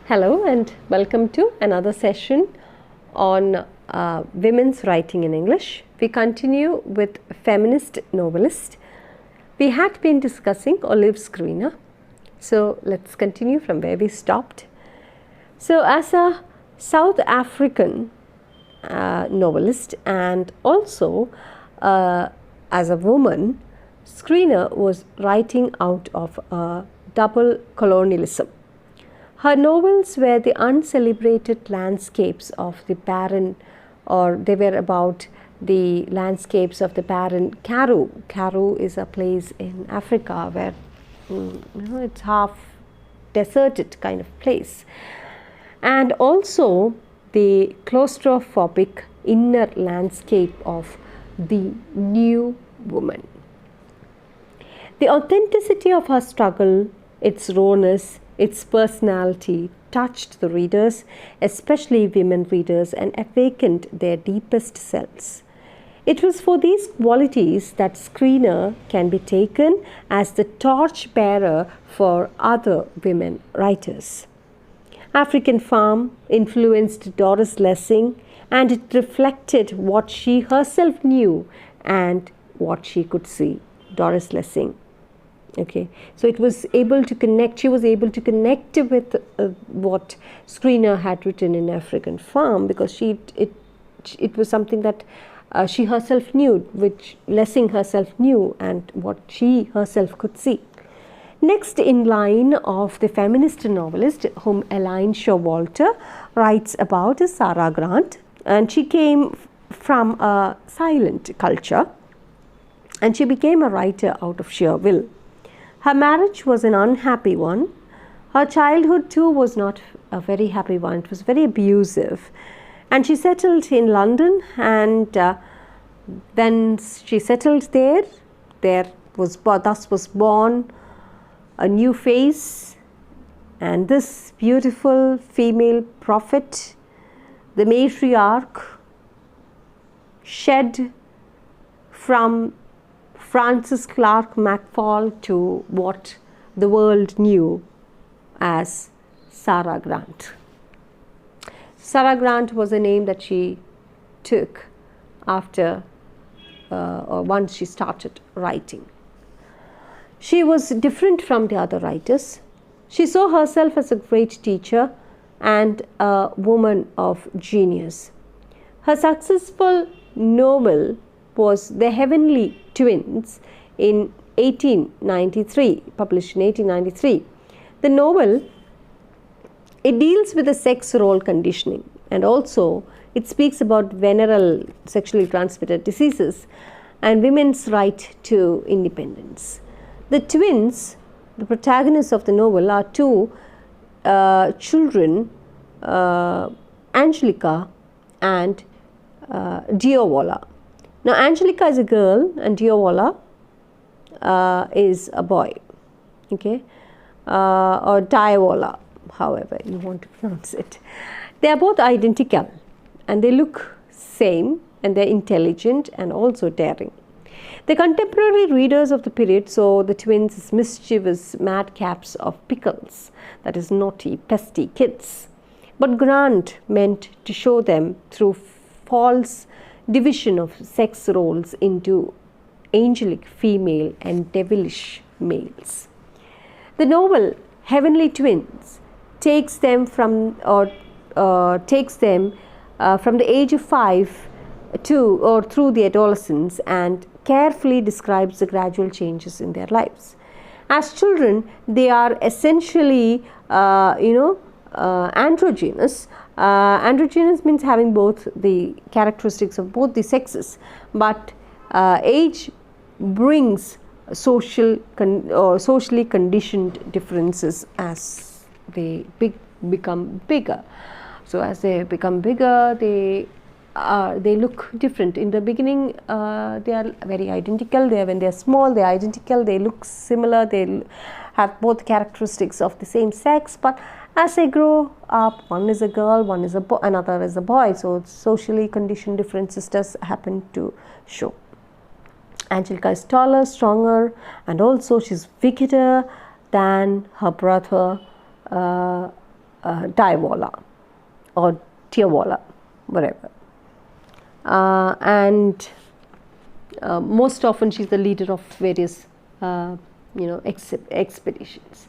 Hello and welcome to another session on women's writing in English. We continue with feminist novelist. We had been discussing Olive Skriner. So let's continue from where we stopped. So as a South African novelist and also as a woman, Skriner was writing out of a double colonialism. Her novels were the uncelebrated landscapes of the barren, or they were about the landscapes of the barren Karoo. Karoo is a place in Africa where it's half deserted kind of place. And also the claustrophobic inner landscape of the new woman. The authenticity of her struggle, its rawness, its personality touched the readers, especially women readers, and awakened their deepest selves. It was for these qualities that Skriner can be taken as the torch-bearer for other women writers. African Farm influenced Doris Lessing, and it reflected what she herself knew and what she could see. Doris Lessing. Okay, so it was able to connect, she was able to connect with what Skriner had written in African Farm, because it was something that she herself knew, which Lessing herself knew, and what she herself could see. Next in line of the feminist novelist whom Elaine Showalter writes about is Sarah Grant, and she came from a silent culture and she became a writer out of sheer will. Her marriage was an unhappy one. Her childhood too was not a very happy one. It was very abusive. And she settled in London, and when she settled there, thus was born a new face, and this beautiful female prophet, the matriarch, shed from Frances Clark McFall to what the world knew as Sarah Grant. Sarah Grant was a name that she took after or once she started writing. She was different from the other writers. She saw herself as a great teacher and a woman of genius. Her successful novel was The Heavenly Twins in 1893, published in 1893. The novel, it deals with the sex role conditioning, and also it speaks about venereal sexually transmitted diseases and women's right to independence. The twins, the protagonists of the novel, are two children, Angelica and Diawalla. Now, Angelica is a girl and Diawalla is a boy, okay, or Diawalla, however you want to pronounce it. They are both identical and they look same, and they're intelligent and also daring. The contemporary readers of the period saw the twins as mischievous madcaps of pickles, that is, naughty, pesty kids. But Grant meant to show them through false division of sex roles into angelic female and devilish males. The novel Heavenly Twins takes them from the age of 5 to or through the adolescence, and carefully describes the gradual changes in their lives. As children, they are essentially androgynous. Androgynous means having both the characteristics of both the sexes, but age brings socially conditioned differences as they become bigger. So as they become bigger, they look different. In the beginning, they are very identical. When they are small, they are identical. They look similar. They have both characteristics of the same sex, but as they grow up, one is a girl, one is a boy, another is a boy. So socially conditioned differences does happen to show. Angelica is taller, stronger, and also she's wickeder than her brother Diawala or Tearwala, whatever. And most often she's the leader of various expeditions.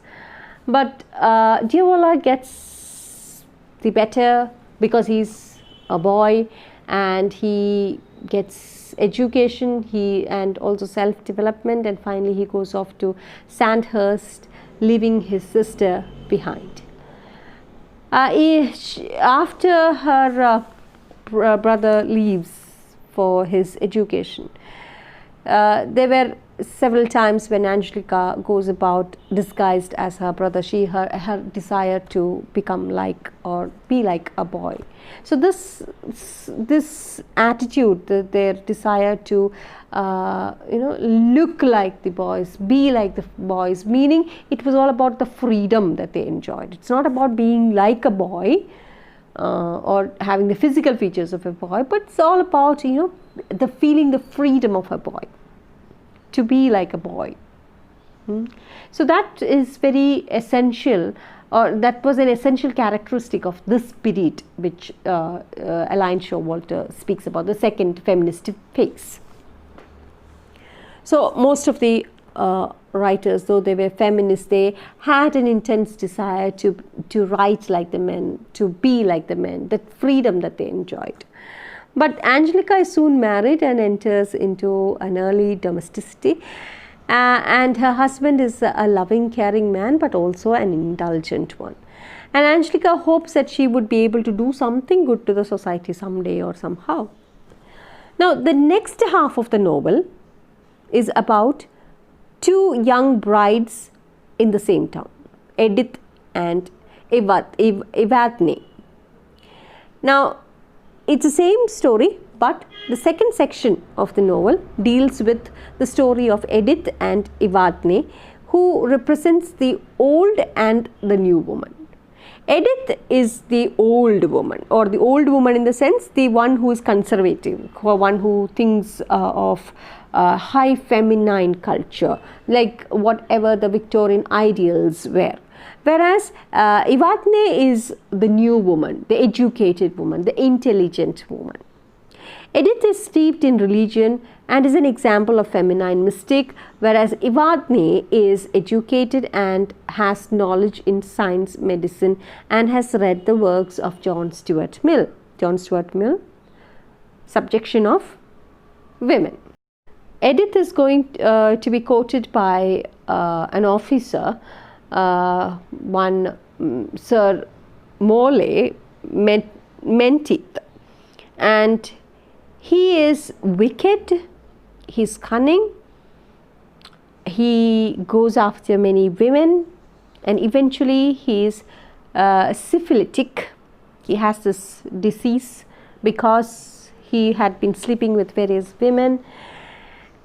But Dearwala gets the better because he's a boy, and he gets education, and also self-development, and finally he goes off to Sandhurst, leaving his sister behind. After her brother leaves for his education, there were several times when Angelica goes about disguised as her brother. Her desire to become like or be like a boy. So this attitude, their desire to look like the boys, be like the boys, meaning it was all about the freedom that they enjoyed. It's not about being like a boy or having the physical features of a boy, but it's all about the feeling, the freedom of a boy, to be like a boy. So that is very essential, or that was an essential characteristic of this spirit which Elaine Showalter speaks about, the second feminist phase. So most of the writers, though they were feminists, they had an intense desire to write like the men, to be like the men, that freedom that they enjoyed. But Angelica is soon married and enters into an early domesticity, and her husband is a loving, caring man, but also an indulgent one. And Angelica hopes that she would be able to do something good to the society someday or somehow. Now, the next half of the novel is about two young brides in the same town, Edith and Evadne. Now, it's the same story, but the second section of the novel deals with the story of Edith and Evadne, who represents the old and the new woman. Edith is the old woman, or the old woman in the sense the one who is conservative, one who thinks of high feminine culture, like whatever the Victorian ideals were. Whereas Evadne is the new woman, the educated woman, the intelligent woman. Edith is steeped in religion and is an example of feminine mystique, whereas Evadne is educated and has knowledge in science, medicine, and has read the works of John Stuart Mill. John Stuart Mill, Subjection of Women. Edith is going to be quoted by an officer, one Sir Morley Menteith, and he is wicked, he's cunning, he goes after many women, and eventually he is syphilitic. He has this disease because he had been sleeping with various women.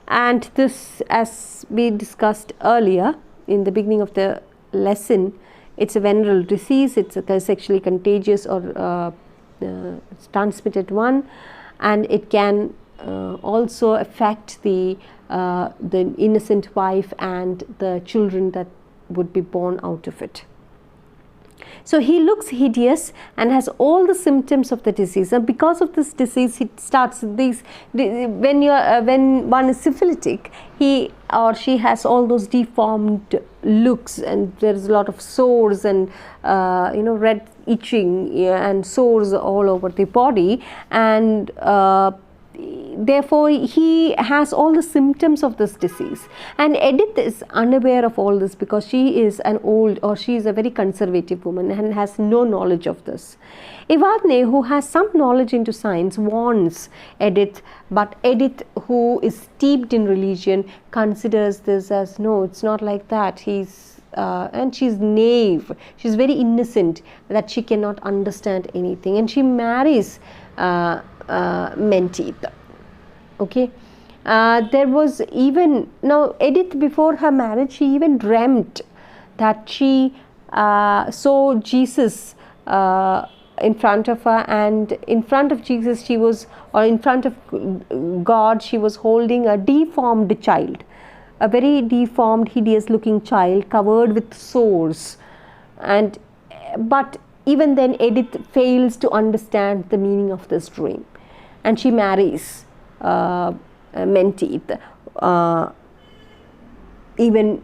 And this, as we discussed earlier in the beginning of the lesson, it's a venereal disease, it's a sexually contagious or transmitted one, and it can also affect the innocent wife and the children that would be born out of it. So he looks hideous and has all the symptoms of the disease, and because of this disease, it starts these. When one is syphilitic, he or she has all those deformed looks, and there is a lot of sores and red itching and sores all over the body, and therefore he has all the symptoms of this disease. And Edith is unaware of all this because she is she is a very conservative woman and has no knowledge of this. Evadne, who has some knowledge into science, warns Edith, but Edith, who is steeped in religion, considers this as, no, it's not like that. And she's naive, she's very innocent, that she cannot understand anything, and she marries Menteith. Okay, there was even, now Edith, before her marriage, she even dreamt that she saw Jesus in front of her, and in front of Jesus she was, or in front of God, she was holding a deformed child, a very deformed, hideous looking child covered with sores. But even then Edith fails to understand the meaning of this dream, and she marries Menteith, even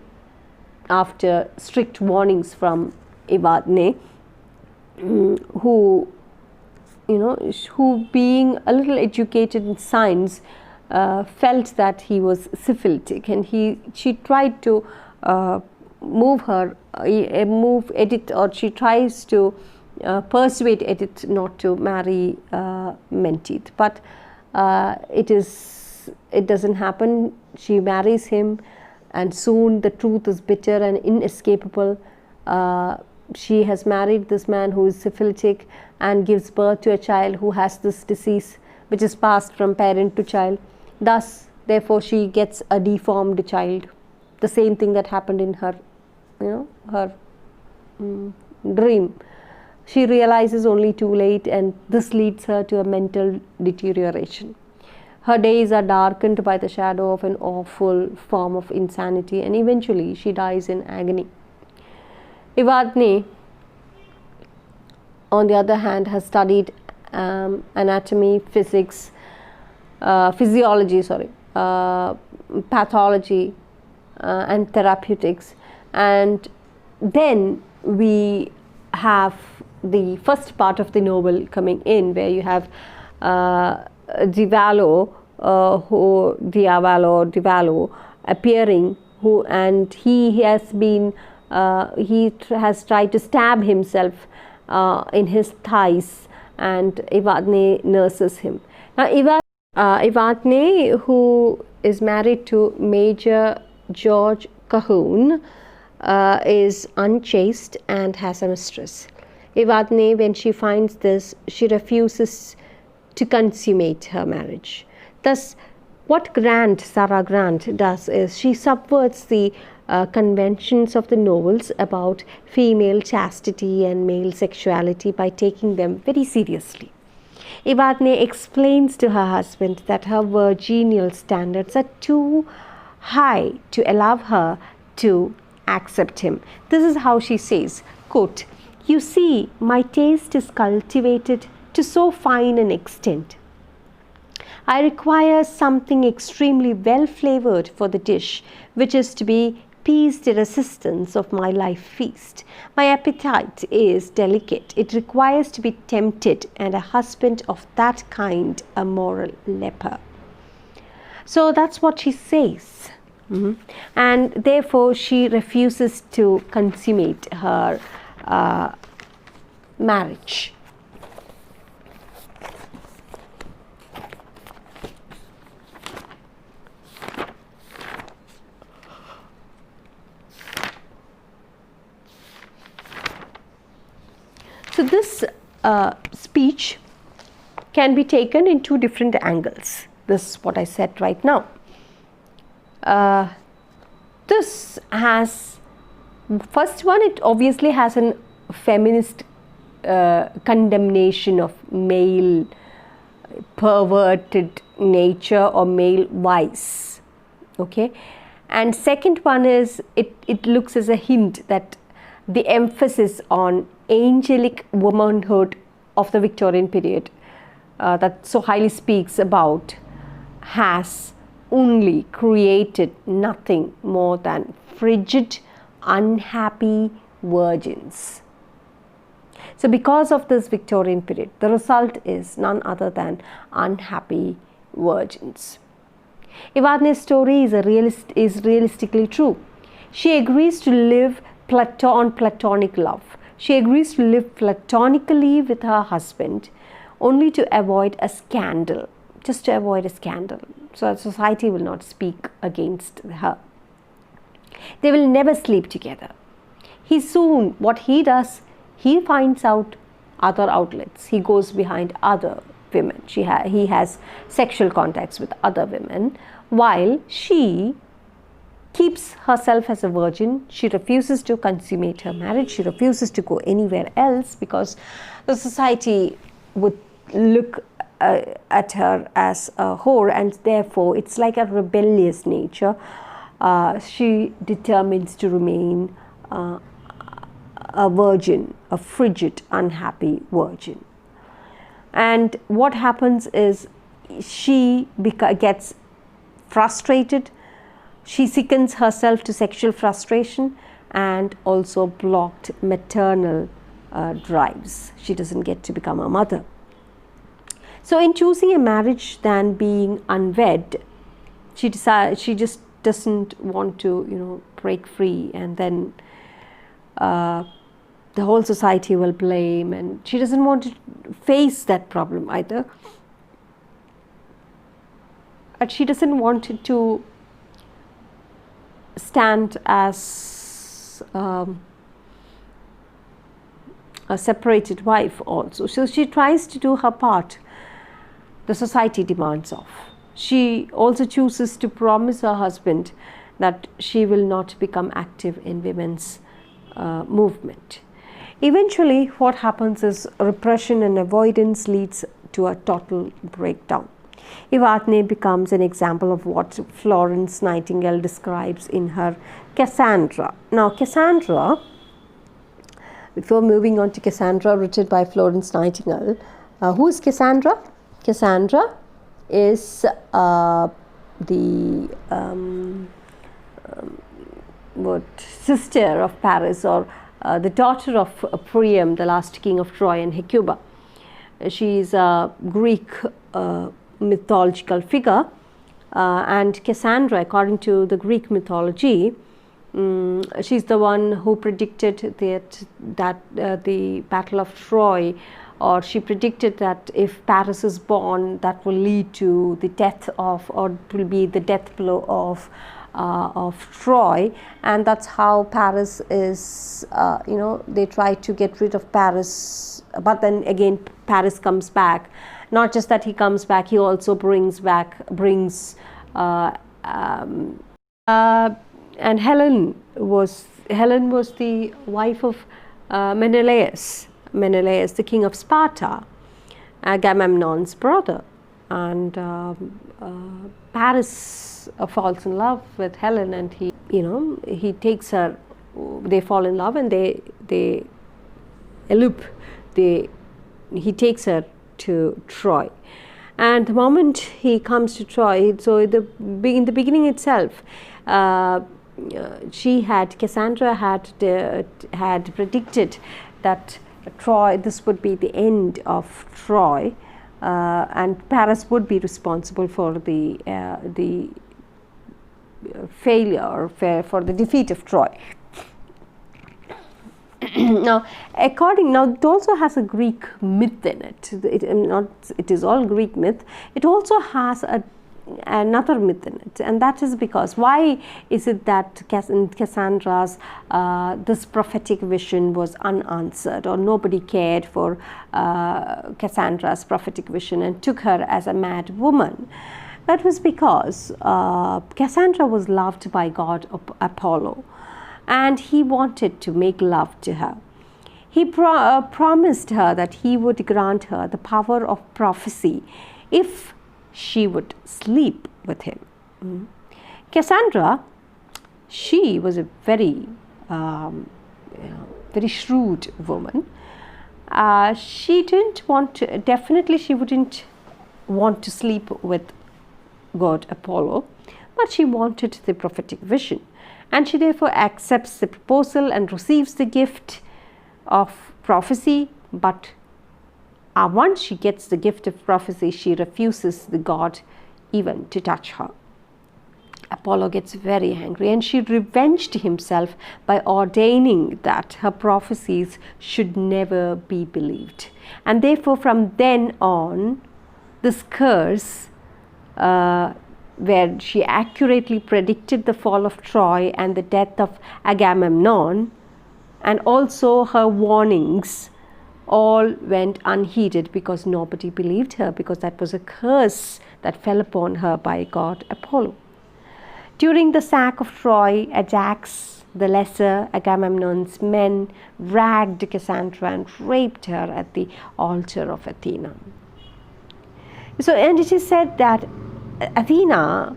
after strict warnings from Evadne, who being a little educated in science, felt that he was syphilitic, and she tried to move Edith, or she tries to persuade Edith not to marry Menteith, but it doesn't happen. She marries him, and soon the truth is bitter and inescapable. She has married this man who is syphilitic and gives birth to a child who has this disease, which is passed from parent to child. Thus, therefore, she gets a deformed child. The same thing that happened in her, dream. She realizes only too late, and this leads her to a mental deterioration. Her days are darkened by the shadow of an awful form of insanity, and eventually she dies in agony. Evadne, on the other hand, has studied anatomy, physics, physiology, pathology, and therapeutics. And then we have the first part of the novel coming in, where you have Divallo appearing, and he has tried to stab himself in his thighs, and Evadne nurses him. Now Evadne, who is married to Major George Cahoon, is unchaste and has a mistress. Evadne, when she finds this, she refuses to consummate her marriage. Thus, what Sarah Grant does is she subverts the conventions of the novels about female chastity and male sexuality by taking them very seriously. Evadne explains to her husband that her virginal standards are too high to allow her to accept him. This is how she says, quote, "You see, my taste is cultivated to so fine an extent. I require something extremely well flavored for the dish, which is to be peace the resistance of my life feast. My appetite is delicate. It requires to be tempted, and a husband of that kind a moral leper." So that's what she says. And therefore she refuses to consummate her marriage. So this speech can be taken in two different angles. This is what I said right now. This has, first one, it obviously has a feminist condemnation of male perverted nature or male vice. Okay, and second one is it looks as a hint that the emphasis on angelic womanhood of the Victorian period that so highly speaks about has only created nothing more than frigid, unhappy virgins. So because of this Victorian period, the result is none other than unhappy virgins. Evadne's story is realistically true. She agrees to live on platonic love. She agrees to live platonically with her husband only to avoid a scandal, just to avoid a scandal. So society will not speak against her. They will never sleep together. What he does, he finds out other outlets. He goes behind other women. He has sexual contacts with other women, while she keeps herself as a virgin. She refuses to consummate her marriage. She refuses to go anywhere else because the society would look at her as a whore, and therefore it's like a rebellious nature. She determines to remain a virgin, a frigid, unhappy virgin. And what happens is she gets frustrated, she sickens herself to sexual frustration and also blocked maternal drives. She doesn't get to become a mother. So in choosing a marriage than being unwed, she just doesn't want to, break free, and then the whole society will blame, and she doesn't want to face that problem either. And she doesn't want to stand as a separated wife also. So she tries to do her part the society demands of. She also chooses to promise her husband that she will not become active in women's movement. Eventually, what happens is repression and avoidance leads to a total breakdown. Evadne becomes an example of what Florence Nightingale describes in her Cassandra. Now, Cassandra, before moving on to Cassandra, written by Florence Nightingale, who is Cassandra? Cassandra is the sister of Paris, or the daughter of Priam, the last king of Troy and Hecuba. She is a Greek mythological figure, and Cassandra, according to the Greek mythology, she's the one who predicted that the Battle of Troy, or she predicted that if Paris is born, that will lead to the death of, or it will be the death blow of Troy. And that's how Paris is, they try to get rid of Paris, but then again Paris comes back. Not just that he comes back, he also brings and Helen was the wife of Menelaus, the king of Sparta, Agamemnon's brother. And Paris falls in love with Helen, and he takes her. They fall in love, and they elope. He takes her to Troy, and the moment he comes to Troy, so in the beginning itself, Cassandra had predicted that Troy, this would be the end of Troy, and Paris would be responsible for the failure, or for the defeat of Troy. Now, it also has a Greek myth in it. It is all Greek myth. It also has another myth in it, and that is because, why is it that in Cassandra's this prophetic vision was unanswered, or nobody cared for Cassandra's prophetic vision and took her as a mad woman? That was because Cassandra was loved by god Apollo, and he wanted to make love to her. He promised her that he would grant her the power of prophecy if she would sleep with him. Cassandra, she was a very shrewd woman. She wouldn't want to sleep with god Apollo, but she wanted the prophetic vision, and she therefore accepts the proposal and receives the gift of prophecy. But once she gets the gift of prophecy, she refuses the god even to touch her. Apollo gets very angry, and she revenged himself by ordaining that her prophecies should never be believed. And therefore, from then on, this curse, where she accurately predicted the fall of Troy and the death of Agamemnon, and also her warnings, all went unheeded because nobody believed her, because that was a curse that fell upon her by god Apollo. During the sack of Troy, Ajax the Lesser, Agamemnon's men, dragged Cassandra and raped her at the altar of Athena. So, and it is said that Athena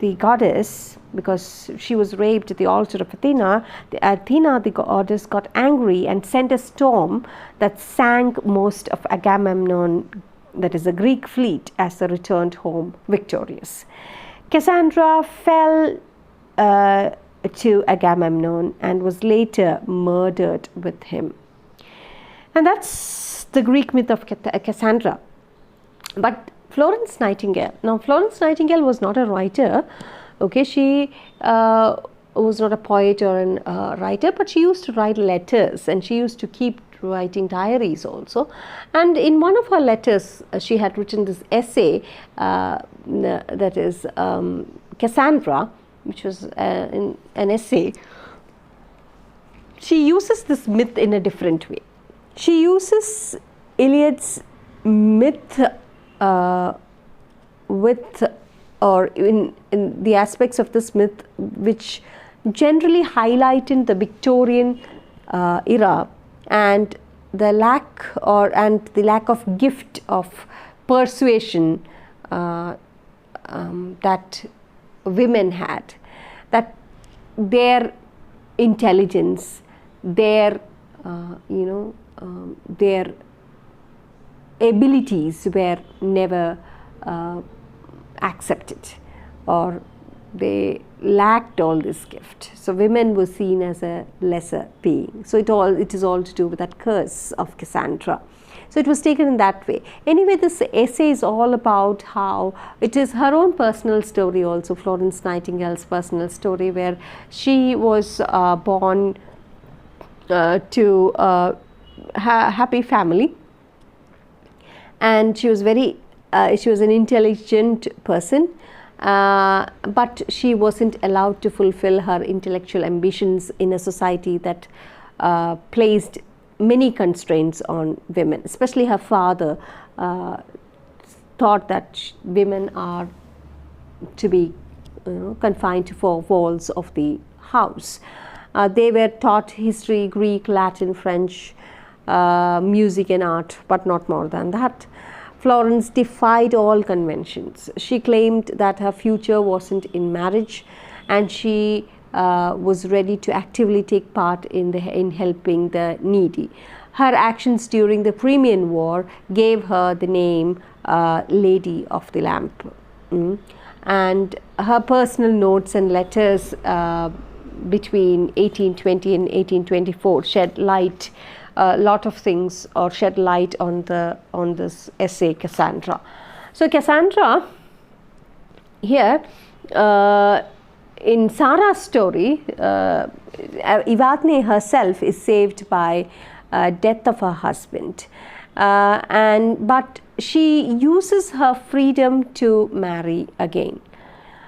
the goddess, because she was raped at the altar of Athena, the goddess, got angry and sent a storm that sank most of Agamemnon, that is the Greek fleet, as they returned home victorious. Cassandra fell to Agamemnon and was later murdered with him. And that's the Greek myth of Cassandra. But Florence Nightingale. Now, Florence Nightingale was not a writer. Okay, she was not a poet or a writer, but she used to write letters, and she used to keep writing diaries also. And in one of her letters, she had written this essay that is Cassandra, which was an essay. She uses this myth in a different way. She uses Iliad's myth with, or in the aspects of this myth which generally highlight in the Victorian era, and the lack of gift of persuasion that women had, that their intelligence, their their abilities were never accepted, or they lacked all this gift. So women were seen as a lesser being. So it is all to do with that curse of Cassandra. So it was taken in that way. Anyway, this essay is all about how it is her own personal story also, Florence Nightingale's personal story, where she was born to a happy family, and she was an intelligent person, but she wasn't allowed to fulfill her intellectual ambitions in a society that placed many constraints on women. Especially her father thought that women are to be confined to four walls of the house. They were taught history, Greek, Latin, French, music and art, but not more than that. Florence defied all conventions. She claimed that her future wasn't in marriage, and she was ready to actively take part in helping the needy. Her actions during the Crimean War gave her the name Lady of the Lamp. And her personal notes and letters between 1820 and 1824 shed light lot of things, or shed light on this essay Cassandra. So Cassandra here in Sarah's story, Evadne herself is saved by death of her husband, but she uses her freedom to marry again.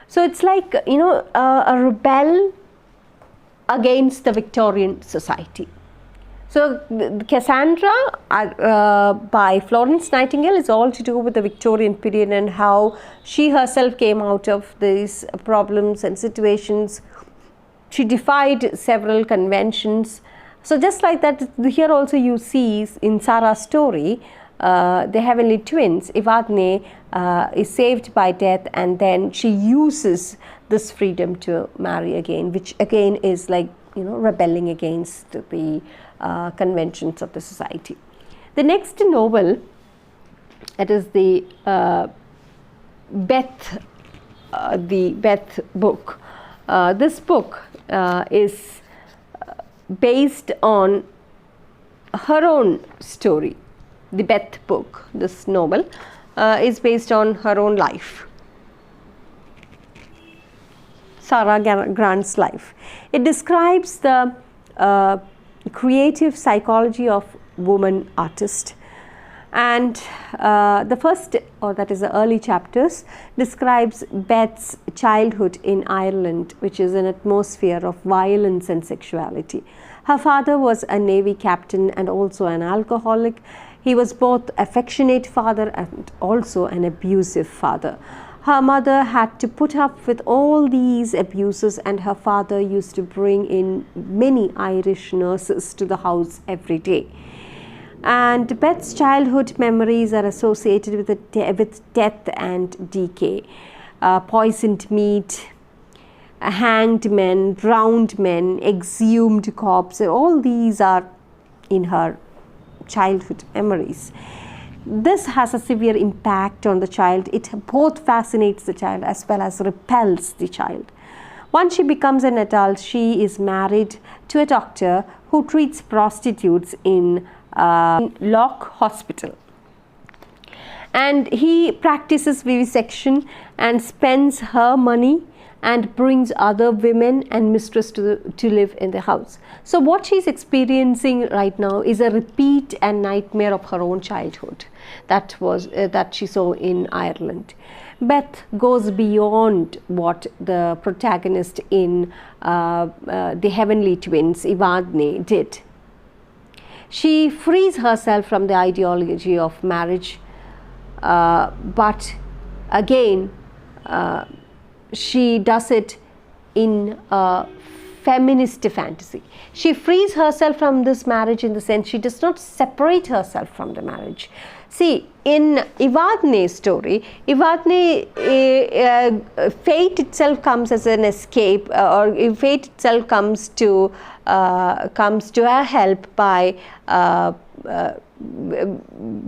So it's like a rebel against the Victorian society. So Cassandra by Florence Nightingale is all to do with the Victorian period and how she herself came out of these problems and situations. She defied several conventions. So just like that, here also you see in Sarah's story, the heavenly twins, Evadne is saved by death, and then she uses this freedom to marry again, which again is like rebelling against the conventions of the society. The next novel, it is the Beth book. This book is based on her own story. The Beth book, this novel, is based on her own life, Sarah Grant's life. It describes the creative psychology of woman artist, and the first, or that is the early chapters, describes Beth's childhood in Ireland, which is an atmosphere of violence and sexuality. Her father was a navy captain and also an alcoholic. He was both affectionate father and also an abusive father. Her mother had to put up with all these abuses, and her father used to bring in many Irish nurses to the house every day. And Beth's childhood memories are associated with death and decay. poisoned meat, hanged men, drowned men, exhumed corpses. All these are in her childhood memories. This has a severe impact on the child. It both fascinates the child as well as repels the child. Once she becomes an adult, she is married to a doctor who treats prostitutes in Lock Hospital. And he practices vivisection and spends her money and brings other women and mistress to live in the house. So what she's experiencing right now is a repeat and nightmare of her own childhood that she saw in Ireland. Beth goes beyond what the protagonist in the Heavenly Twins, Evadne, did. She frees herself from the ideology of marriage, but again, she does it in a feminist fantasy. She frees herself from this marriage in the sense she does not separate herself from the marriage. See, in Evadne's story, Evadne, fate itself comes as an escape, or fate itself comes to her help by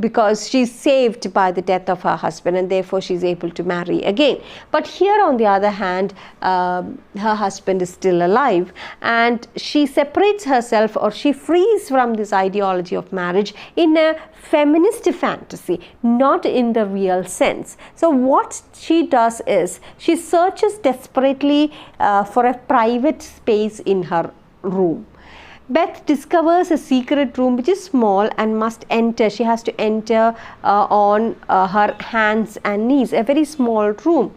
because she's saved by the death of her husband, and therefore she's able to marry again. But here on the other hand, her husband is still alive, and she separates herself, or she frees from this ideology of marriage in a feminist fantasy, not in the real sense. So what she does is she searches desperately for a private space in her room. Beth discovers a secret room which is small and must enter. She has to enter on her hands and knees, a very small room.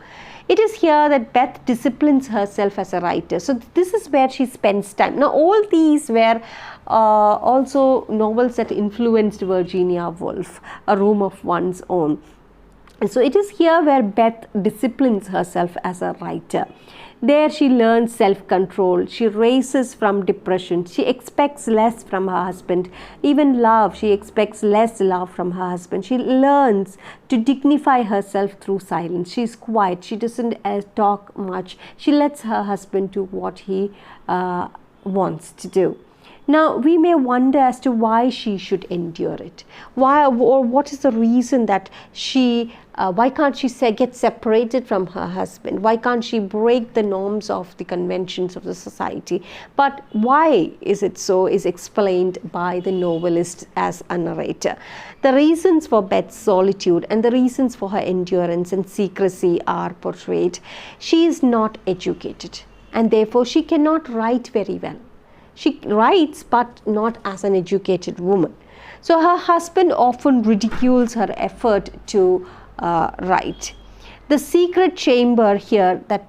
It is here that Beth disciplines herself as a writer. So this is where she spends time. Now all these were also novels that influenced Virginia Woolf, A Room of One's Own. And so it is here where Beth disciplines herself as a writer. There she learns self-control, she races from depression, she expects less from her husband, even love, she expects less love from her husband. She learns to dignify herself through silence. She is quiet, she doesn't talk much, she lets her husband do what he wants to do. Now, we may wonder as to why she should endure it. Why, or what is the reason that why can't she get separated from her husband? Why can't she break the norms of the conventions of the society? But why is it so is explained by the novelist as a narrator. The reasons for Beth's solitude and the reasons for her endurance and secrecy are portrayed. She is not educated, and therefore she cannot write very well. She writes, but not as an educated woman. So her husband often ridicules her effort to write. The secret chamber here that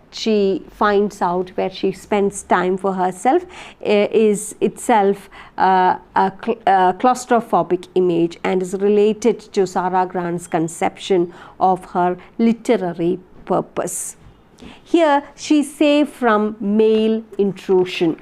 she finds out, where she spends time for herself, is itself a claustrophobic image and is related to Sarah Grant's conception of her literary purpose. Here she is safe from male intrusion.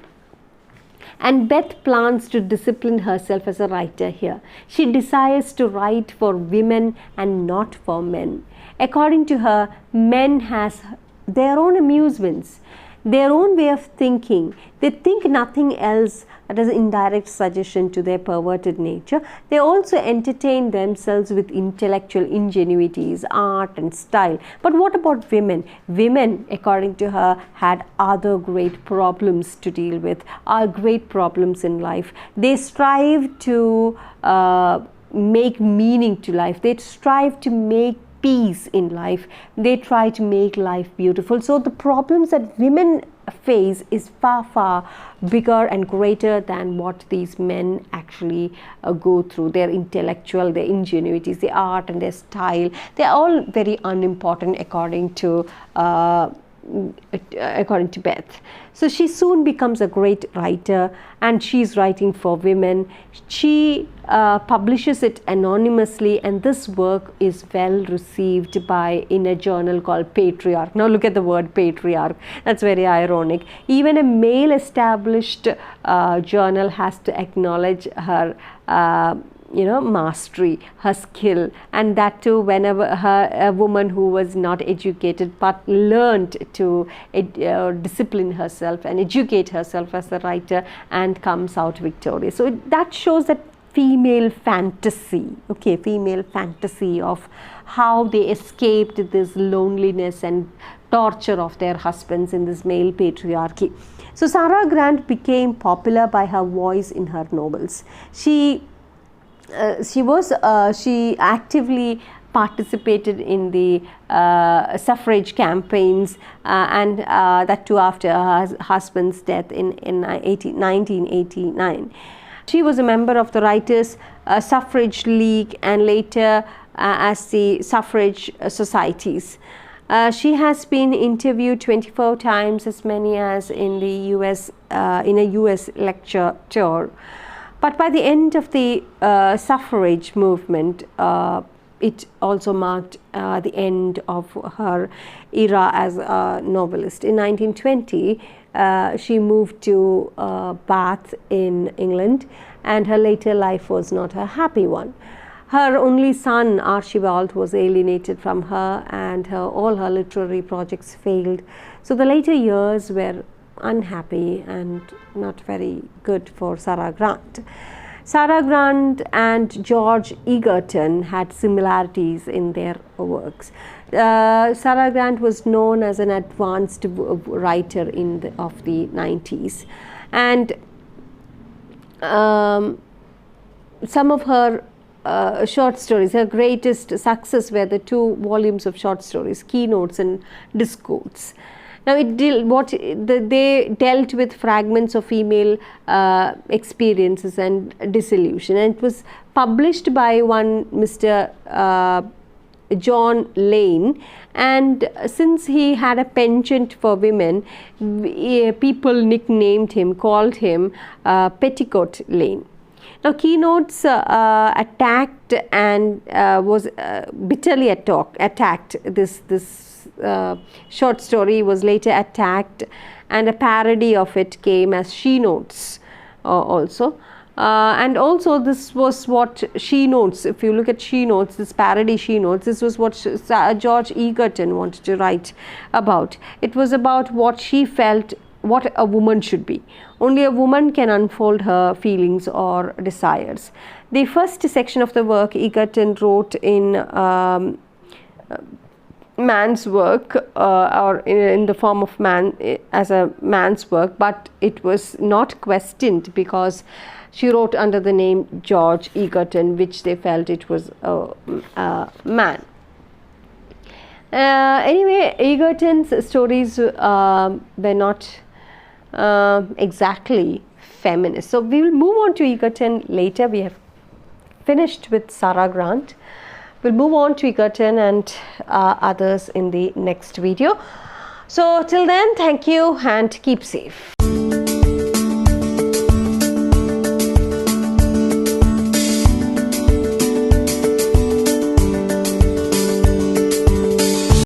And Beth plans to discipline herself as a writer here. She desires to write for women and not for men. According to her, men has their own amusements, their own way of thinking. They think nothing else that is indirect suggestion to their perverted nature. They also entertain themselves with intellectual ingenuities, art and style. But what about women? Women, according to her, had other great problems to deal with, are great problems in life. They strive to make meaning to life. They strive to make peace in life. They try to make life beautiful. So the problems that women face is far, far bigger and greater than what these men actually go through. Their intellectual, their ingenuities, their art and their style, they're all very unimportant according to Beth. So she soon becomes a great writer, and she's writing for women. She publishes it anonymously, and this work is well received in a journal called Patriarch. Now look at the word patriarch, that's very ironic. Even a male established journal has to acknowledge her mastery, her skill, and that too whenever a woman who was not educated but learned to discipline herself and educate herself as a writer and comes out victorious. So that shows that female fantasy of how they escaped this loneliness and torture of their husbands in this male patriarchy. So Sarah Grant became popular by her voice in her novels. She actively participated in the suffrage campaigns, and that too after her husband's death in 1989. She was a member of the Writers' Suffrage League and later as the suffrage societies. She has been interviewed 24 times, as many as in the US in a US lecture tour. But by the end of the suffrage movement, it also marked the end of her era as a novelist. In 1920, she moved to Bath in England, and her later life was not a happy one. Her only son Archibald was alienated from her, and all her literary projects failed. So the later years were unhappy and not very good for Sarah Grant. Sarah Grant and George Egerton had similarities in their works. Sarah Grant was known as an advanced writer of the 90s, and some of her short stories, her greatest success were the 2 volumes of short stories, Keynotes and Discourse. Now, they dealt with fragments of female experiences and disillusion, and it was published by one Mr. John Lane, and since he had a penchant for women, people called him Petticoat Lane. Now, Keynotes attacked and was bitterly attacked. This short story was later attacked, and a parody of it came as She Notes also. And also this was what She Notes, if you look at She Notes, this parody She Notes, this was what George Egerton wanted to write about. It was about what she felt what a woman should be. Only a woman can unfold her feelings or desires. The first section of the work Egerton wrote in man's work or in the form of man as a man's work, but it was not questioned because she wrote under the name George Egerton, which they felt it was a man. Anyway, Egerton's stories were not exactly feminist. So we will move on to Egerton later. We have finished with Sarah Grant. We'll move on to Egerton and others in the next video. So till then, thank you and keep safe.